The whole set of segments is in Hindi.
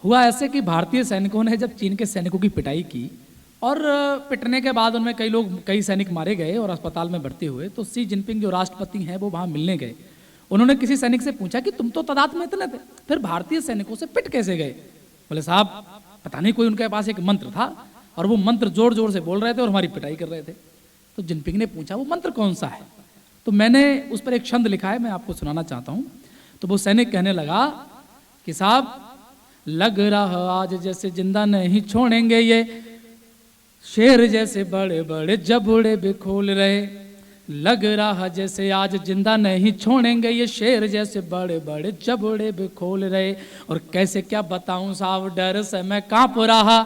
हुआ ऐसे कि भारतीय सैनिकों ने जब चीन के सैनिकों की पिटाई की और पिटने के बाद उनमें कई सैनिक मारे गए और अस्पताल में भर्ती हुए, तो शी जिनपिंग जो राष्ट्रपति हैं वो वहां मिलने गए। उन्होंने किसी सैनिक से पूछा कि तुम तो तादाद में इतने थे, फिर भारतीय सैनिकों से पिट कैसे गए? बोले साहब पता नहीं, कोई उनके पास एक मंत्र था और वो मंत्र जोर जोर से बोल रहे थे और हमारी पिटाई कर रहे थे। तो जिनपिंग ने पूछा वो मंत्र कौन सा है? तो मैंने उस पर एक छंद लिखा है, मैं आपको सुनाना चाहता हूँ। तो वो सैनिक कहने लगा कि साहब लग रहा आज जैसे जिंदा नहीं छोड़ेंगे ये शेर जैसे बड़े बड़े जबड़े भी खोल रहे, लग रहा जैसे आज जिंदा नहीं छोड़ेंगे ये शेर जैसे बड़े बड़े जबड़े भी खोल रहे। और कैसे क्या बताऊं साहब, डर से मैं कांप रहा,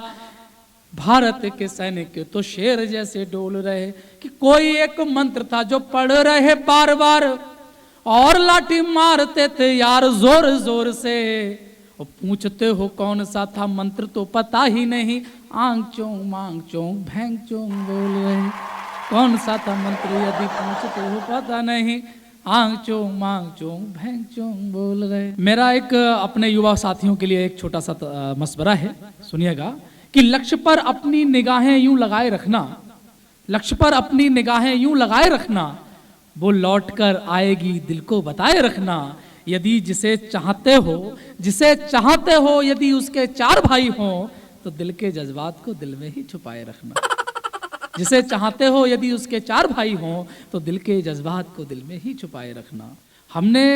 भारत के सैनिक तो शेर जैसे डोल रहे। कि कोई एक मंत्र था जो पढ़ रहे बार बार और लाठी मारते थे यार जोर जोर से, और पूछते हो कौन सा था मंत्र तो पता ही नहीं, आंग चोंग मांग चोंग भैंग चोंग बोल रहे। कौन सा था मंत्र यदि पूछते हो पता नहीं, आंग चोंग मांग चोंग भैंग चोंग बोल रहे। मेरा एक अपने युवा साथियों के लिए एक छोटा सा मशवरा है, सुनिएगा कि लक्ष्य पर अपनी निगाहें यूं लगाए रखना, लक्ष्य पर अपनी निगाहें यूं लगाए रखना, वो लौट कर आएगी दिल को बताए रखना। यदि जिसे चाहते हो यदि उसके 4 भाई हो तो दिल के जज्बात को दिल में ही छुपाए रखना। जिसे चाहते हो यदि उसके 4 भाई हो तो दिल के जज्बात को दिल में ही छुपाए रखना। हमने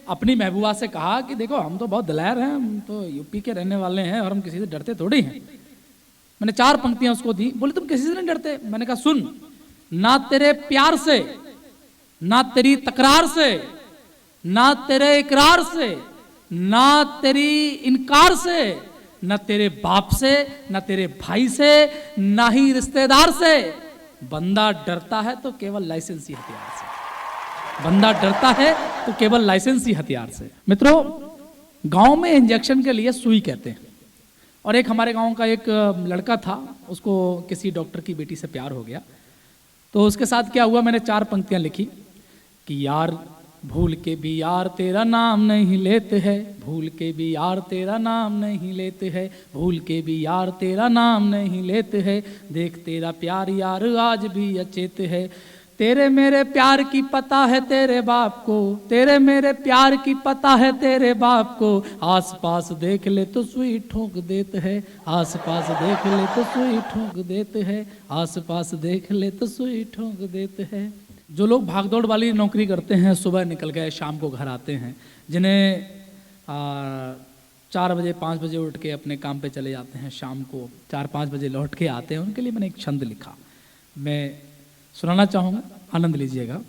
अपनी महबूबा से कहा कि देखो हम तो बहुत दिलायर हैं, हम तो यूपी के रहने वाले हैं और हम किसी से डरते थोड़ी हैं। मैंने 4 पंक्तियां उसको दी, बोले तुम किसी से नहीं डरते? मैंने कहा सुन, ना तेरे प्यार से, ना तेरी तकरार से, ना तेरे इकरार से, ना तेरी इनकार से, ना तेरे बाप से, ना तेरे भाई से, ना ही रिश्तेदार से। बंदा डरता है तो केवल लाइसेंसी हथियार से, बंदा डरता है तो केवल लाइसेंसी हथियार से। मित्रों, गांव में इंजेक्शन के लिए सुई कहते हैं, और एक हमारे गांव का एक लड़का था, उसको किसी डॉक्टर की बेटी से प्यार हो गया। तो उसके साथ क्या हुआ, मैंने 4 पंक्तियां लिखी कि यार भूल के भी यार तेरा नाम नहीं लेते हैं, भूल के भी यार तेरा नाम नहीं लेते हैं, भूल के भी यार तेरा नाम नहीं लेते हैं, देख तेरा प्यार यार आज भी अचेत है। तेरे मेरे प्यार की पता है तेरे बाप को, तेरे मेरे प्यार की पता है तेरे बाप को, आस पास देख ले तो सुई ठोक देते है, आस पास देख ले तो सुई ठोक देते है, आस पास देख ले तो सुई ठोक देते हैं। जो लोग भागदौड़ वाली नौकरी करते हैं, सुबह निकल गए शाम को घर आते हैं, जिन्हें 4 बजे 5 बजे उठ के अपने काम पे चले जाते हैं, शाम को 4-5 बजे लौट के आते हैं, उनके लिए मैंने एक छंद लिखा, मैं सुनाना चाहूँगा, आनंद लीजिएगा।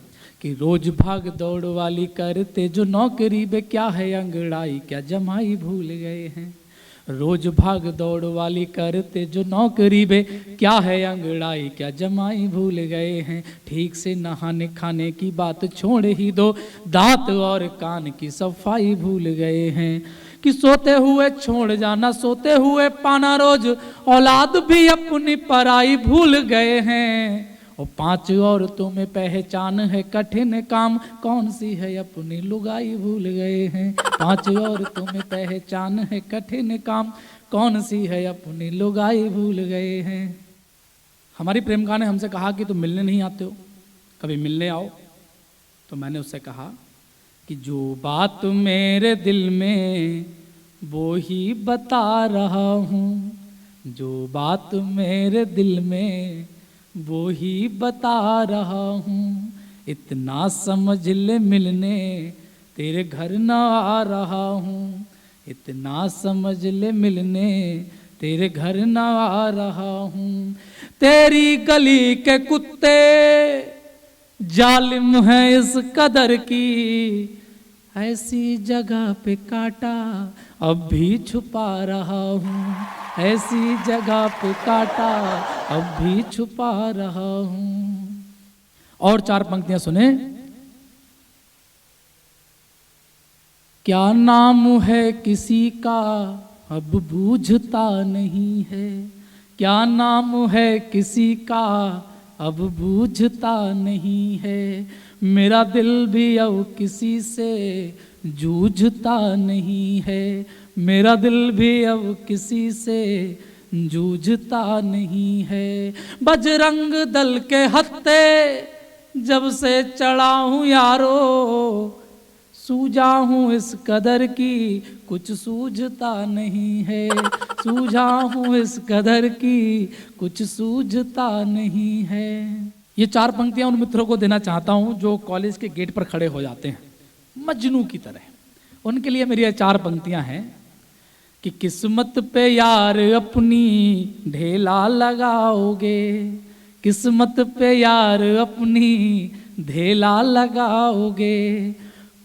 कि रोज भाग दौड़ वाली करते जो नौकरी बे क्या है अंगड़ाई, क्या जमाई भूल गए हैं। रोज भाग दौड़ वाली करते जो नौकरी बे क्या है अंगड़ाई, क्या जमाई भूल गए हैं। ठीक से नहाने खाने की बात छोड़ ही दो, दांत और कान की सफाई भूल गए हैं। कि सोते हुए छोड़ जाना, सोते हुए पाना रोज, औलाद भी अपनी पराई भूल गए हैं। और 5 औरतों में पहचान है कठिन काम, कौन सी है अपनी लुगाई भूल गए हैं। 5 औरतों में पहचान है कठिन काम, कौन सी है अपनी लुगाई भूल गए हैं। हमारी प्रेमिका ने हमसे कहा कि तुम मिलने नहीं आते हो, कभी मिलने आओ। तो मैंने उससे कहा कि जो बात मेरे दिल में वो ही बता रहा हूँ, जो बात मेरे दिल में वो ही बता रहा हूँ। इतना समझ ले मिलने तेरे घर ना आ रहा हूँ, इतना समझ ले मिलने तेरे घर ना आ रहा हूँ। तेरी गली के कुत्ते जालिम है इस कदर की, ऐसी जगह पे काटा अब भी छुपा रहा हूँ, ऐसी जगह पे काटा अब भी छुपा रहा हूँ। और 4 पंक्तियां सुने। क्या नाम है किसी का अब बूझता नहीं है, क्या नाम है किसी का अब बूझता नहीं है। मेरा दिल भी अब किसी से जूझता नहीं है, मेरा दिल भी अब किसी से जूझता नहीं है। बजरंग दल के हत्थे जब से चढ़ा हूँ यारो, सूझा हूँ इस कदर की कुछ सूझता नहीं है, सूझा हूँ इस कदर की कुछ सूझता नहीं है। ये 4 पंक्तियां उन मित्रों को देना चाहता हूँ जो कॉलेज के गेट पर खड़े हो जाते हैं मजनू की तरह। उनके लिए मेरी ये 4 पंक्तियां हैं कि किस्मत पे यार अपनी ढेला लगाओगे, किस्मत पे यार अपनी ढेला लगाओगे,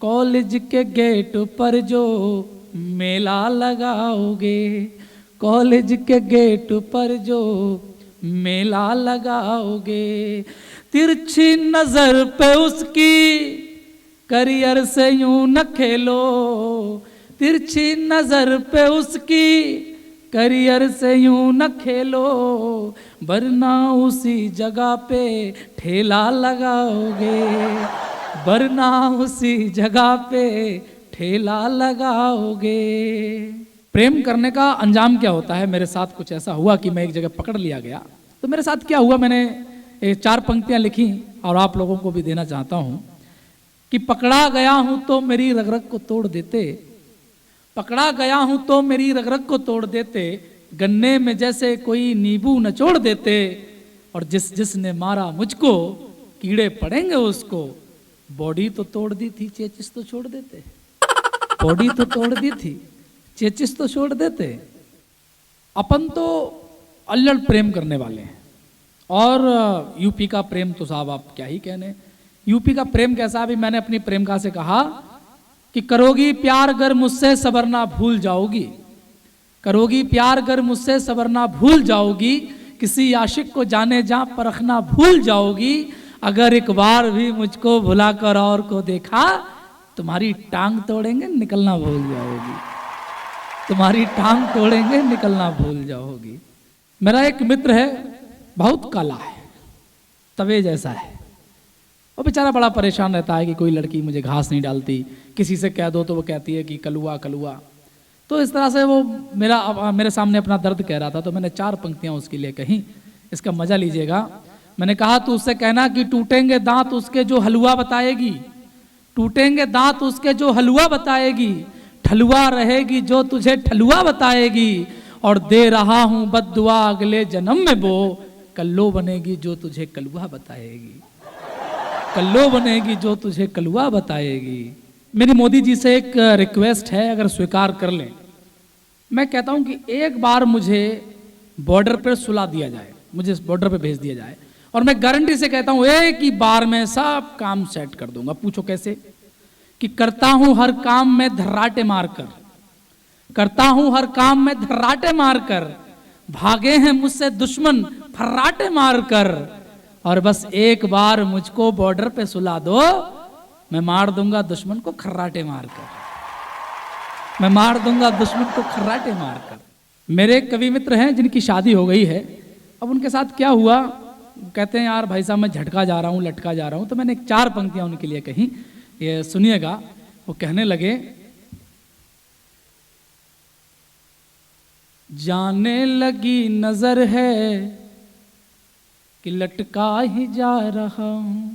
कॉलेज के गेट पर जो मेला लगाओगे, कॉलेज के गेट पर जो मेला लगाओगे, तिरछी नजर पे उसकी करियर से यूं न खेलो, तिरछी नजर पे उसकी करियर से यूं न खेलो, वरना उसी जगह पे ठेला लगाओगे, वरना उसी जगह पे ठेला लगाओगे। प्रेम करने का अंजाम क्या होता है? मेरे साथ कुछ ऐसा हुआ कि मैं एक जगह पकड़ लिया गया। तो मेरे साथ क्या हुआ, मैंने 4 पंक्तियां लिखी और आप लोगों को भी देना चाहता हूं कि पकड़ा गया हूं तो मेरी रग रग को तोड़ देते, पकड़ा गया हूं तो मेरी रग रग को तोड़ देते, गन्ने में जैसे कोई नींबू नचोड़ देते, और जिसने मारा मुझको कीड़े पड़ेंगे उसको, बॉडी तो तोड़ दी थी चेचिस तो छोड़ देते, बॉडी तो तोड़ दी थी चेचिस तो छोड़ देते। अपन तो अल्लड़ प्रेम करने वाले हैं, और यूपी का प्रेम तो साहब आप क्या ही कहने। यूपी का प्रेम कैसा, अभी मैंने अपनी प्रेमिका से कहा कि करोगी प्यार अगर मुझसे सवरना भूल जाओगी, करोगी प्यार अगर मुझसे सवरना भूल जाओगी, किसी आशिक को जाने जा परखना भूल जाओगी, अगर एक बार भी मुझको भुलाकर और को देखा, तुम्हारी टांग तोड़ेंगे निकलना भूल जाओगी, तुम्हारी टांग तोड़ेंगे निकलना भूल जाओगी। मेरा एक मित्र है, बहुत काला है, तवे जैसा है, वो बेचारा बड़ा परेशान रहता है कि कोई लड़की मुझे घास नहीं डालती, किसी से कह दो तो वो कहती है कि कलुआ कलुआ। तो इस तरह से वो मेरे सामने अपना दर्द कह रहा था, तो मैंने 4 पंक्तियां उसके लिए कहीं, इसका मजा लीजिएगा। मैंने कहा तू उससे कहना कि टूटेंगे दांत उसके जो हलवा बताएगी, टूटेंगे दांत उसके जो हलवा बताएगी, ठलुआ रहेगी जो तुझे ठलुआ बताएगी, और दे रहा हूं बद्दुआ अगले जन्म में वो, कल्लो बनेगी जो तुझे कलुआ बताएगी, कल्लो बनेगी जो तुझे कलुआ बताएगी। मेरी मोदी जी से एक रिक्वेस्ट है, अगर स्वीकार कर लें, मैं कहता हूं कि एक बार मुझे बॉर्डर पर सुला दिया जाए, मुझे बॉर्डर पे भेज दिया जाए, और मैं गारंटी से कहता हूं एक ही बार में सब काम सेट कर दूंगा। पूछो कैसे? कि करता हूं हर काम में धर्राटे मारकर, करता हूं हर काम में धर्राटे मारकर, भागे हैं मुझसे दुश्मन फर्राटे मारकर, और बस एक बार मुझको बॉर्डर पे सुला दो, मैं मार दूंगा दुश्मन को खर्राटे मारकर, मैं मार दूंगा दुश्मन को खर्राटे मारकर। मेरे कवि मित्र हैं जिनकी शादी हो गई है, अब उनके साथ क्या हुआ, कहते हैं यार भाई साहब मैं झटका जा रहा हूँ, लटका जा रहा हूँ। तो मैंने 4 पंक्तियां उनके लिए कही, ये सुनिएगा। वो कहने लगे, जाने लगी नजर है कि लटका ही जा रहा हूं,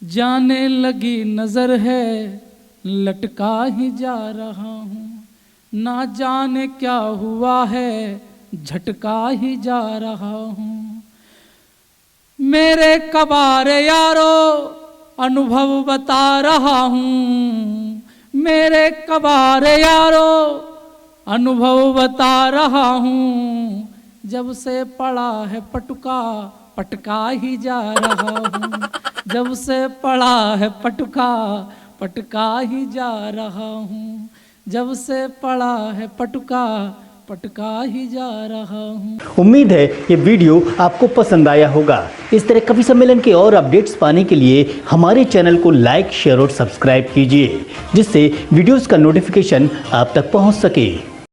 जाने लगी नजर है लटका ही जा रहा हूं, ना जाने क्या हुआ है झटका ही जा रहा हूं। मेरे कबारे यारो अनुभव बता रहा हूं, मेरे कबारे यारो अनुभव बता रहा हूं, जब से पड़ा है पटुका पटका ही जा रहा हूं, जब से पड़ा है पटुका पटका ही जा रहा हूं, जब से पड़ा है पटुका पटका ही जा रहा हूं। उम्मीद है ये वीडियो आपको पसंद आया होगा। इस तरह कवि सम्मेलन के और अपडेट्स पाने के लिए हमारे चैनल को लाइक, शेयर और सब्सक्राइब कीजिए, जिससे वीडियोस का नोटिफिकेशन आप तक पहुंच सके।